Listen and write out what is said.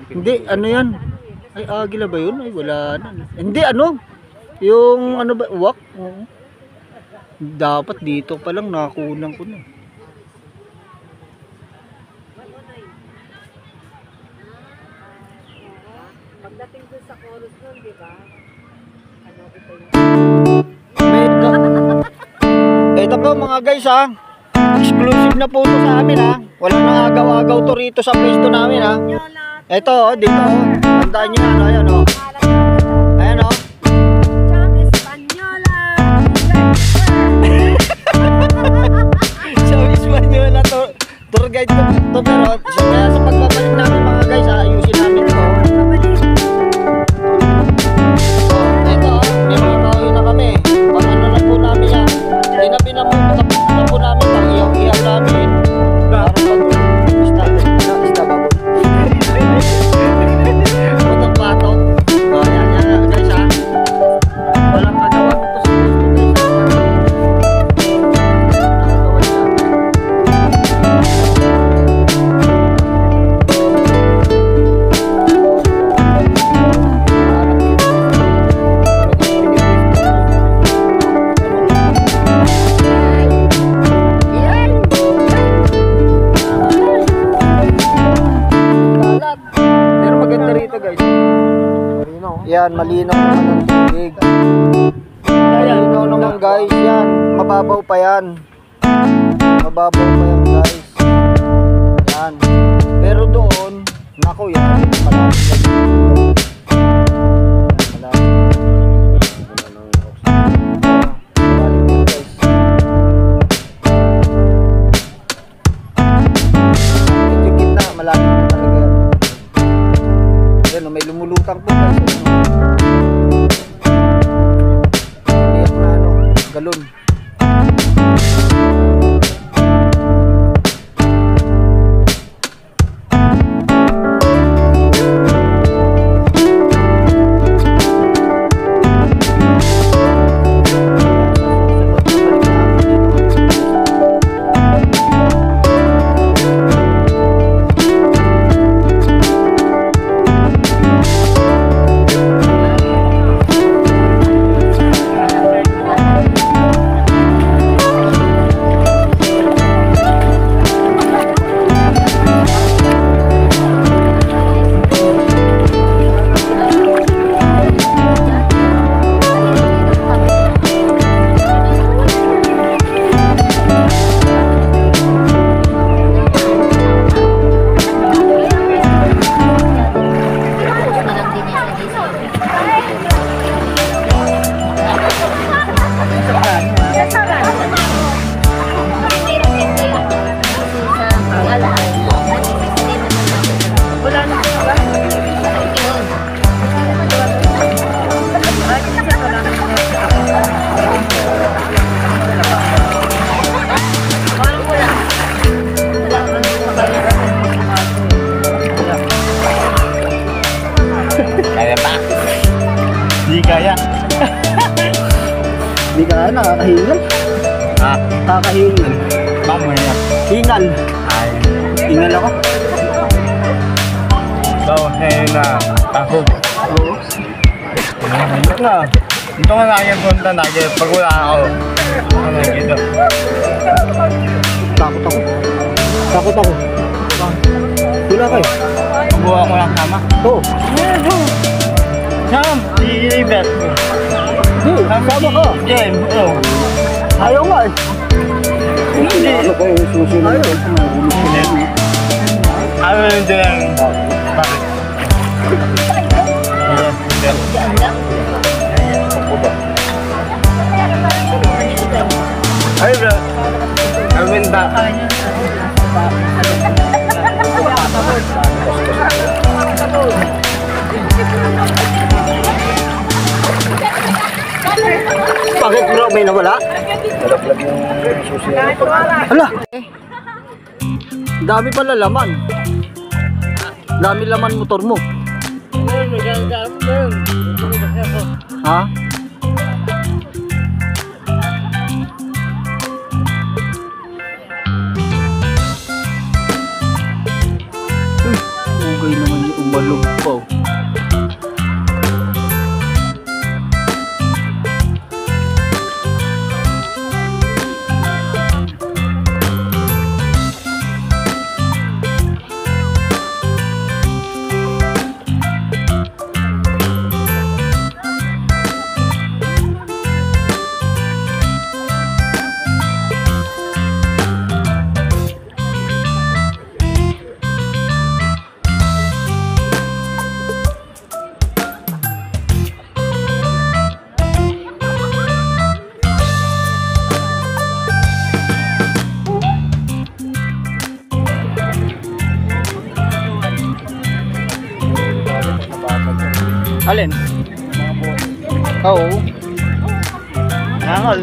Hindi, ano yan? Ay, agila ba yun? Ay, wala na. Hindi, ano? Yung ano ba? Uwak? Dapat dito pa lang nakunan ko na. Pagdating dun sa chorus nun, di ba? Ano, ito yung... Ito po mga guys ha. Exclusive na po ito sa amin ha. Wala nang agaw-agaw to rito sa pwesto namin ha. Ito dito tandaan nyo yan, ayan o. Ayan o. Sa Espanyola tour guide to pero kaya sa pagbabalik namin mga guys ha, ayusin namin ito. Ito may mga kahoy na kami. Pang ano na po namin yan. Tinabi na po namin pang iyaw-iyaw namin. Para pag istababon. Patong-patong. O yan guys ha. Walang agawan ito sa gusto guys ha. Yan, malinaw naman ang tubig. Malinaw naman guys, yan. Mababaw pa yan. Mababaw pa yan guys. Yan. Pero doon, nako yan. Malapit yan. Ito yung gitna, malapit na talaga yan. Yan, may lumulutang po guys. Galon. Kaya. Hindi kaya, nakakahingal. Ha? Nakakahingal. Mamaya. Hingal. Ay. Hingal ako. So, na ako. Oo. Ayun na. Ito nga na yung punta na. Pag wala ako. Ano dito? Takot ako. Takot ako. Wala kayo. Buha ko lang sama. Oo. Sam, i-bet mo. Sama ka. Jen, oo. Ayaw nga eh. Hindi. Ano ba yung susunod? Ayaw yung dyan. Bakit? Ay bro. Gawin ba? Bakit bro, may nawala? Nalaglag yung susunod. Hala! Dami pala laman. Dami laman motor mo. Ha? Ugay naman yun. umalog pa. Alin? Oo. Nangal.